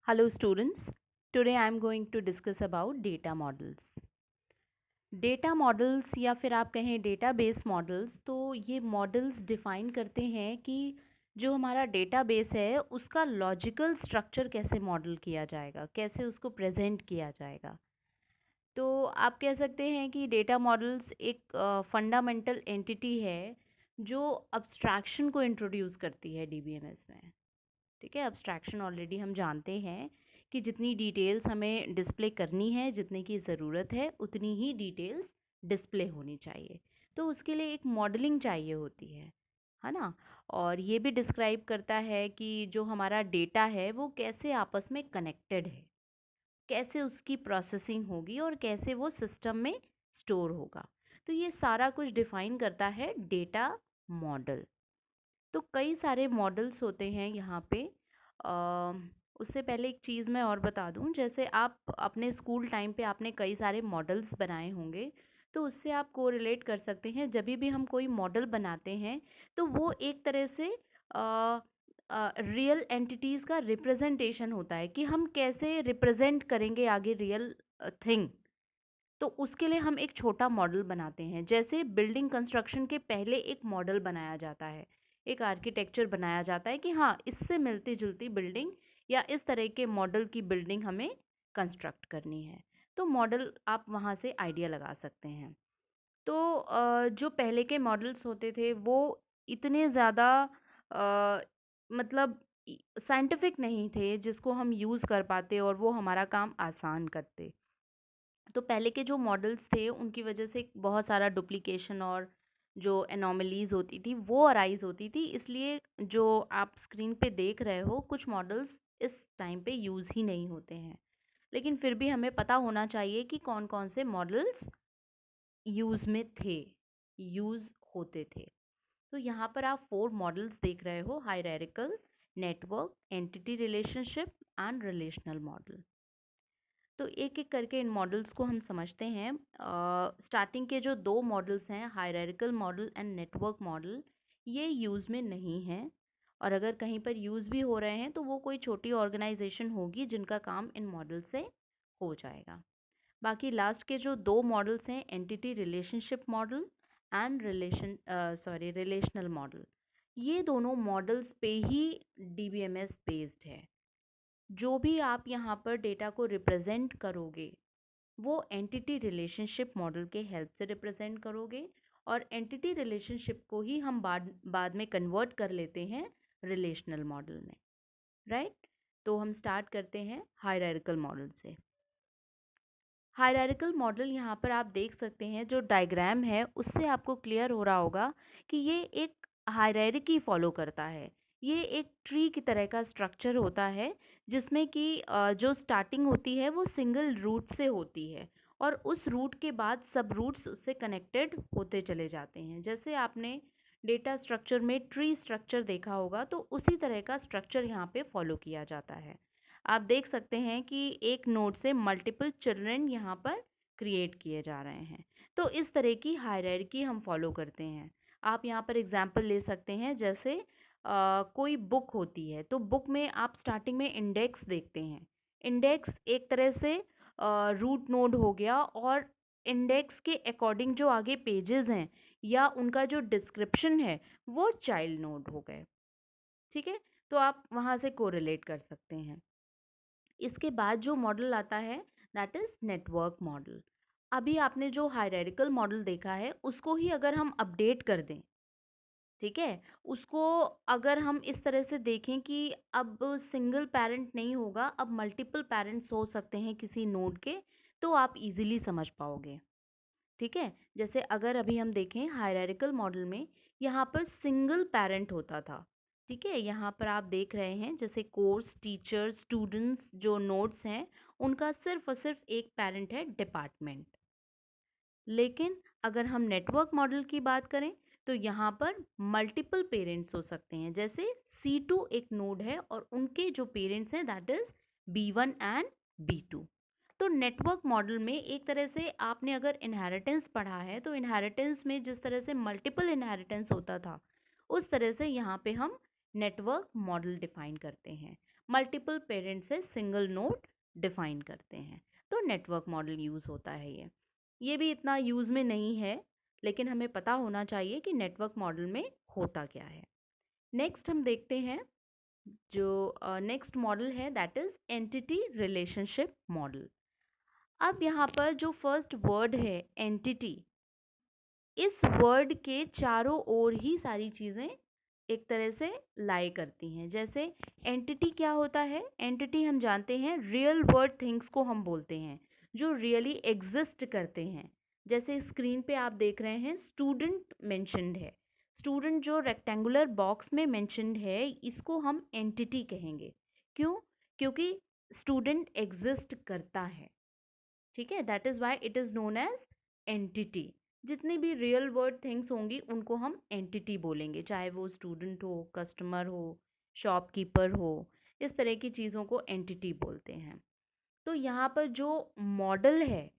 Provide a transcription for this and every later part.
Hello students, today I am going to discuss about data models. Data models या फिर आप कहें database models, तो ये मॉडल्स डिफाइन करते हैं कि जो हमारा डेटाबेस है उसका लॉजिकल स्ट्रक्चर कैसे मॉडल किया जाएगा, कैसे उसको प्रेजेंट किया जाएगा। तो आप कह सकते हैं कि डेटा मॉडल्स एक फंडामेंटल एंटिटी है जो अब्स्ट्रैक्शन को इंट्रोड्यूस करती है डीबीएमएस में। ठीक है, अब्स्ट्रैक्शन ऑलरेडी हम जानते हैं कि जितनी डिटेल्स हमें डिस्प्ले करनी है, जितने की ज़रूरत है उतनी ही डिटेल्स डिस्प्ले होनी चाहिए। तो उसके लिए एक मॉडलिंग चाहिए होती है ना। और ये भी डिस्क्राइब करता है कि जो हमारा डेटा है वो कैसे आपस में कनेक्टेड है, कैसे उसकी प्रोसेसिंग होगी और कैसे वो सिस्टम में स्टोर होगा। तो ये सारा कुछ डिफाइन करता है डेटा मॉडल। तो कई सारे मॉडल्स होते हैं यहाँ पे। अ, उससे पहले एक चीज़ मैं और बता दूँ, जैसे आप अपने स्कूल टाइम पे आपने कई सारे मॉडल्स बनाए होंगे, तो उससे आप कोरिलेट कर सकते हैं। जब भी हम कोई मॉडल बनाते हैं तो वो एक तरह से रियल एंटिटीज़ का रिप्रेजेंटेशन होता है कि हम कैसे रिप्रेजेंट करेंगे आगे रियल थिंग। तो उसके लिए हम एक छोटा मॉडल बनाते हैं। जैसे बिल्डिंग कंस्ट्रक्शन के पहले एक मॉडल बनाया जाता है, एक आर्किटेक्चर बनाया जाता है कि हाँ, इससे मिलती जुलती बिल्डिंग या इस तरह के मॉडल की बिल्डिंग हमें कंस्ट्रक्ट करनी है। तो मॉडल आप वहाँ से आइडिया लगा सकते हैं। तो जो पहले के मॉडल्स होते थे वो इतने ज़्यादा अ, मतलब साइंटिफिक नहीं थे जिसको हम यूज़ कर पाते और वो हमारा काम आसान करते। तो पहले के जो मॉडल्स थे उनकी वजह से बहुत सारा डुप्लीकेशन और जो एनोमलीज होती थी वो अराइज होती थी। इसलिए जो आप स्क्रीन पे देख रहे हो कुछ मॉडल्स इस टाइम पे यूज़ ही नहीं होते हैं। लेकिन फिर भी हमें पता होना चाहिए कि कौन कौन से मॉडल्स यूज़ में थे, यूज़ होते थे। तो यहाँ पर आप 4 मॉडल्स देख रहे हो: hierarchical, network, entity relationship and relational model. तो एक-एक करके इन मॉडल्स को हम समझते हैं। स्टार्टिंग के जो 2 मॉडल्स हैं, hierarchical model and network model, ये यूज़ में नहीं हैं। और अगर कहीं पर यूज़ भी हो रहे हैं तो वो कोई छोटी ऑर्गेनाइजेशन होगी जिनका काम इन मॉडल से हो जाएगा। बाकी लास्ट के जो 2 मॉडल्स हैं, entity relationship model and relational model, ये दोनों मॉडल्स पे ही डीबीएमएस बेस्ड है। जो भी आप यहाँ पर डेटा को रिप्रेजेंट करोगे वो एंटिटी रिलेशनशिप मॉडल के हेल्प से रिप्रेजेंट करोगे, और एंटिटी रिलेशनशिप को ही हम बाद में कन्वर्ट कर लेते हैं रिलेशनल मॉडल में। राइट। तो हम स्टार्ट करते हैं हायरार्किकल मॉडल से। हायरार्किकल मॉडल यहाँ पर आप देख सकते हैं, जो डायग्राम है उससे आपको क्लियर हो रहा होगा कि ये एक हायरार्की फॉलो करता है। ये एक ट्री की तरह का स्ट्रक्चर होता है जिसमें कि जो स्टार्टिंग होती है वो सिंगल रूट से होती है और उस रूट के बाद सब रूट्स उससे कनेक्टेड होते चले जाते हैं। जैसे आपने डेटा स्ट्रक्चर में ट्री स्ट्रक्चर देखा होगा तो उसी तरह का स्ट्रक्चर यहाँ पे फॉलो किया जाता है। आप देख सकते हैं कि एक नोड से मल्टीपल चिल्ड्रन यहाँ पर क्रिएट किए जा रहे हैं। तो इस तरह की हायरार्की हम फॉलो करते हैं। आप यहाँ पर एग्जांपल ले सकते हैं, जैसे कोई बुक होती है तो बुक में आप स्टार्टिंग में इंडेक्स देखते हैं। इंडेक्स एक तरह से रूट नोड हो गया, और इंडेक्स के अकॉर्डिंग जो आगे पेजेस हैं या उनका जो डिस्क्रिप्शन है वो चाइल्ड नोड हो गए। ठीक है, तो आप वहाँ से कोरिलेट कर सकते हैं। इसके बाद जो मॉडल आता है दैट इज नेटवर्क मॉडल। अभी आपने जो हायरार्किकल मॉडल देखा है उसको ही अगर हम अपडेट कर दें, ठीक है, उसको अगर हम इस तरह से देखें कि अब सिंगल पेरेंट नहीं होगा, अब मल्टीपल पेरेंट्स हो सकते हैं किसी नोड के, तो आप इजीली समझ पाओगे। ठीक है, जैसे अगर अभी हम देखें हायरार्किकल मॉडल में यहाँ पर सिंगल पेरेंट होता था। ठीक है, यहाँ पर आप देख रहे हैं जैसे कोर्स, टीचर, स्टूडेंट्स जो नोड्स हैं उनका सिर्फ और सिर्फ एक पेरेंट है, डिपार्टमेंट। लेकिन अगर हम नेटवर्क मॉडल की बात करें तो यहाँ पर मल्टीपल पेरेंट्स हो सकते हैं। जैसे C2 एक नोड है और उनके जो पेरेंट्स हैं that is B1 and B2। तो नेटवर्क मॉडल में एक तरह से आपने अगर इनहेरिटेंस पढ़ा है तो इनहेरिटेंस में जिस तरह से मल्टीपल इनहेरिटेंस होता था उस तरह से यहाँ पे हम नेटवर्क मॉडल डिफाइन करते हैं। मल्टीपल पेरेंट से सिंगल नोड डिफाइन करते हैं। तो नेटवर्क मॉडल यूज़ होता है ये भी इतना यूज़ में नहीं है, लेकिन हमें पता होना चाहिए कि नेटवर्क मॉडल में होता क्या है। नेक्स्ट हम देखते हैं, जो नेक्स्ट मॉडल है that is entity relationship model. अब यहाँ पर जो फर्स्ट वर्ड है एंटिटी, इस वर्ड के चारों ओर ही सारी चीज़ें एक तरह से लाई करती हैं। जैसे एंटिटी क्या होता है, एंटिटी हम जानते हैं रियल वर्ल्ड थिंग्स को हम बोलते हैं जो रियली एग्जिस्ट करते हैं। जैसे स्क्रीन पे आप देख रहे हैं स्टूडेंट मेंशन्ड है, स्टूडेंट जो रेक्टेंगुलर बॉक्स में मेंशन्ड है इसको हम एंटिटी कहेंगे। क्यों? क्योंकि स्टूडेंट एग्जिस्ट करता है, ठीक है, that is why it is known as entity. जितनी भी रियल वर्ल्ड थिंग्स होंगी उनको हम एंटिटी बोलेंगे, चाहे वो स्टूडेंट हो, कस्टमर हो, शॉपकीपर हो, इस तरह की चीज़ों को एंटिटी बोलते हैं। तो यहाँ पर जो मॉडल है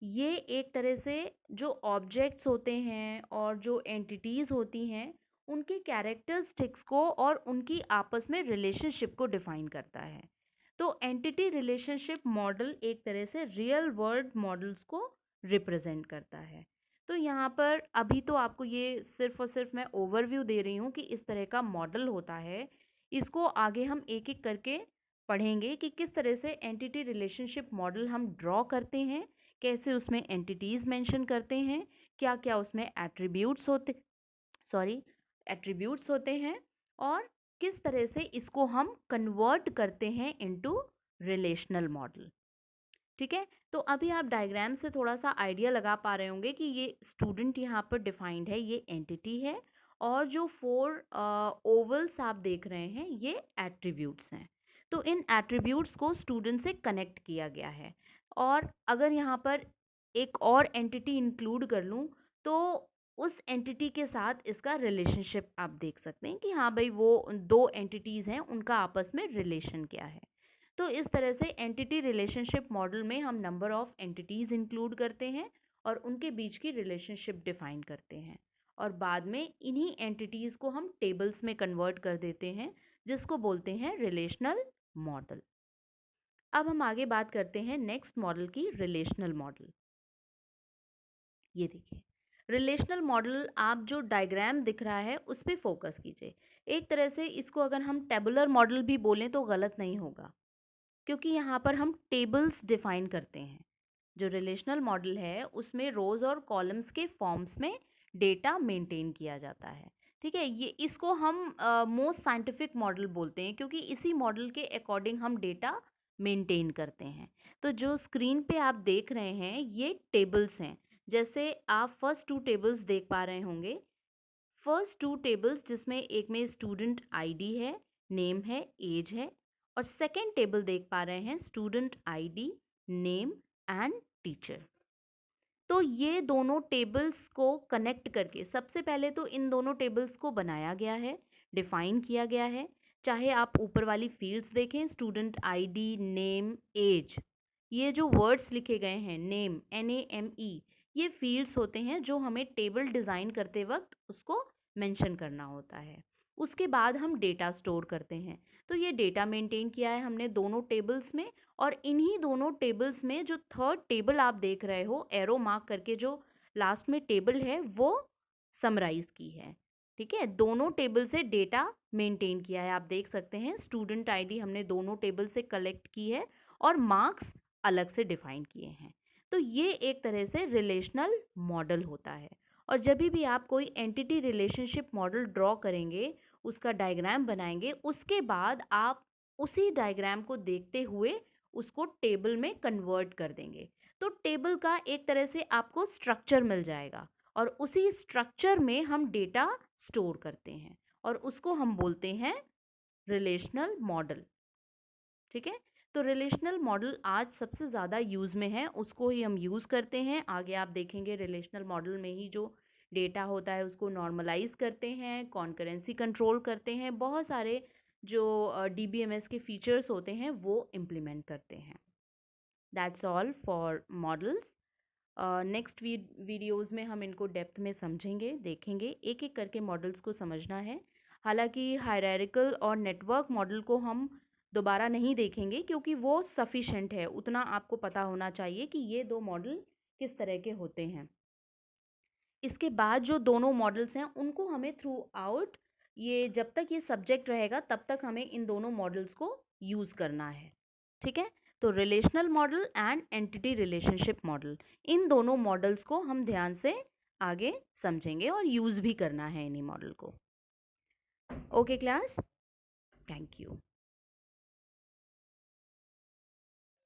ये एक तरह से जो ऑब्जेक्ट्स होते हैं और जो एंटिटीज़ होती हैं उनके कैरेक्टरिस्टिक्स को और उनकी आपस में रिलेशनशिप को डिफाइन करता है। तो एंटिटी रिलेशनशिप मॉडल एक तरह से रियल वर्ल्ड मॉडल्स को रिप्रेजेंट करता है। तो यहाँ पर अभी तो आपको ये सिर्फ और सिर्फ मैं ओवरव्यू दे रही हूँ कि इस तरह का मॉडल होता है। इसको आगे हम एक एक करके पढ़ेंगे कि किस तरह से एंटिटी रिलेशनशिप मॉडल हम ड्रॉ करते हैं, कैसे उसमें एंटिटीज़ मेंशन करते हैं, क्या क्या उसमें एट्रीब्यूट्स होते हैं, और किस तरह से इसको हम कन्वर्ट करते हैं इनटू रिलेशनल मॉडल। ठीक है, तो अभी आप डायग्राम से थोड़ा सा आइडिया लगा पा रहे होंगे कि ये स्टूडेंट यहाँ पर डिफाइंड है, ये एंटिटी है, और जो 4 ओवल्स आप देख रहे हैं ये एट्रीब्यूट्स हैं। तो इन एट्रीब्यूट्स को स्टूडेंट से कनेक्ट किया गया है। और अगर यहाँ पर एक और एंटिटी इंक्लूड कर लूँ तो उस एंटिटी के साथ इसका रिलेशनशिप आप देख सकते हैं कि हाँ भाई वो 2 एंटिटीज़ हैं, उनका आपस में रिलेशन क्या है। तो इस तरह से एंटिटी रिलेशनशिप मॉडल में हम नंबर ऑफ एंटिटीज़ इंक्लूड करते हैं और उनके बीच की रिलेशनशिप डिफाइन करते हैं, और बाद में इन्हीं एंटिटीज़ को हम टेबल्स में कन्वर्ट कर देते हैं जिसको बोलते हैं रिलेशनल मॉडल। अब हम आगे बात करते हैं नेक्स्ट मॉडल की, रिलेशनल मॉडल। ये देखिए रिलेशनल मॉडल, आप जो डायग्राम दिख रहा है उस पर फोकस कीजिए। एक तरह से इसको अगर हम टेबुलर मॉडल भी बोलें तो गलत नहीं होगा, क्योंकि यहाँ पर हम टेबल्स डिफाइन करते हैं। जो रिलेशनल मॉडल है उसमें रोज और कॉलम्स के फॉर्म्स में डेटा मेंटेन किया जाता है। ठीक है, ये इसको हम मोस्ट साइंटिफिक मॉडल बोलते हैं क्योंकि इसी मॉडल के अकॉर्डिंग हम डेटा मेंटेन करते हैं। तो जो स्क्रीन पे आप देख रहे हैं ये टेबल्स हैं। जैसे आप फर्स्ट 2 टेबल्स देख पा रहे होंगे, फर्स्ट 2 टेबल्स जिसमें एक में स्टूडेंट आईडी है, नेम है, एज है, और सेकेंड टेबल देख पा रहे हैं student ID, name and teacher. तो ये दोनों टेबल्स को कनेक्ट करके सबसे पहले तो इन दोनों टेबल्स को बनाया गया है, डिफाइन किया गया है। चाहे आप ऊपर वाली फील्ड्स देखें, स्टूडेंट आईडी, नेम, एज, ये जो वर्ड्स लिखे गए हैं, नेम, NAME, ये फील्ड्स होते हैं जो हमें टेबल डिज़ाइन करते वक्त उसको मेंशन करना होता है। उसके बाद हम डेटा स्टोर करते हैं। तो ये डेटा मेंटेन किया है हमने दोनों टेबल्स में, और इन्हीं दोनों टेबल्स में जो थर्ड टेबल आप देख रहे हो एरो मार्क करके, जो लास्ट में टेबल है वो समराइज की है। ठीक है, दोनों टेबल से डेटा मेंटेन किया है। आप देख सकते हैं स्टूडेंट आईडी हमने दोनों टेबल से कलेक्ट की है और मार्क्स अलग से डिफाइन किए हैं। तो ये एक तरह से रिलेशनल मॉडल होता है। और जब भी आप कोई एंटिटी रिलेशनशिप मॉडल ड्रॉ करेंगे, उसका डायग्राम बनाएंगे, उसके बाद आप उसी डायग्राम को देखते हुए उसको टेबल में कन्वर्ट कर देंगे। तो टेबल का एक तरह से आपको स्ट्रक्चर मिल जाएगा, और उसी स्ट्रक्चर में हम डेटा स्टोर करते हैं और उसको हम बोलते हैं रिलेशनल मॉडल। ठीक है, तो रिलेशनल मॉडल आज सबसे ज़्यादा यूज़ में है, उसको ही हम यूज़ करते हैं। आगे आप देखेंगे रिलेशनल मॉडल में ही जो डेटा होता है उसको नॉर्मलाइज करते हैं, कॉन्करेंसी कंट्रोल करते हैं, बहुत सारे जो DBMS के फीचर्स होते हैं वो इम्प्लीमेंट करते हैं। That's all for models. Next videos में हम इनको डेप्थ में समझेंगे, देखेंगे, एक एक करके मॉडल्स को समझना है। हालांकि हायरार्किकल और नेटवर्क मॉडल को हम दोबारा नहीं देखेंगे क्योंकि वो सफिशेंट है, उतना आपको पता होना चाहिए कि ये दो मॉडल किस तरह के होते हैं। इसके बाद जो दोनों मॉडल्स हैं उनको हमें थ्रू आउट, ये जब तक ये सब्जेक्ट रहेगा तब तक हमें इन दोनों मॉडल्स को यूज़ करना है। ठीक है, तो relational model and entity relationship model, इन दोनों मॉडल्स को हम ध्यान से आगे समझेंगे और यूज़ भी करना है इन्हीं मॉडल को। Okay class, thank you.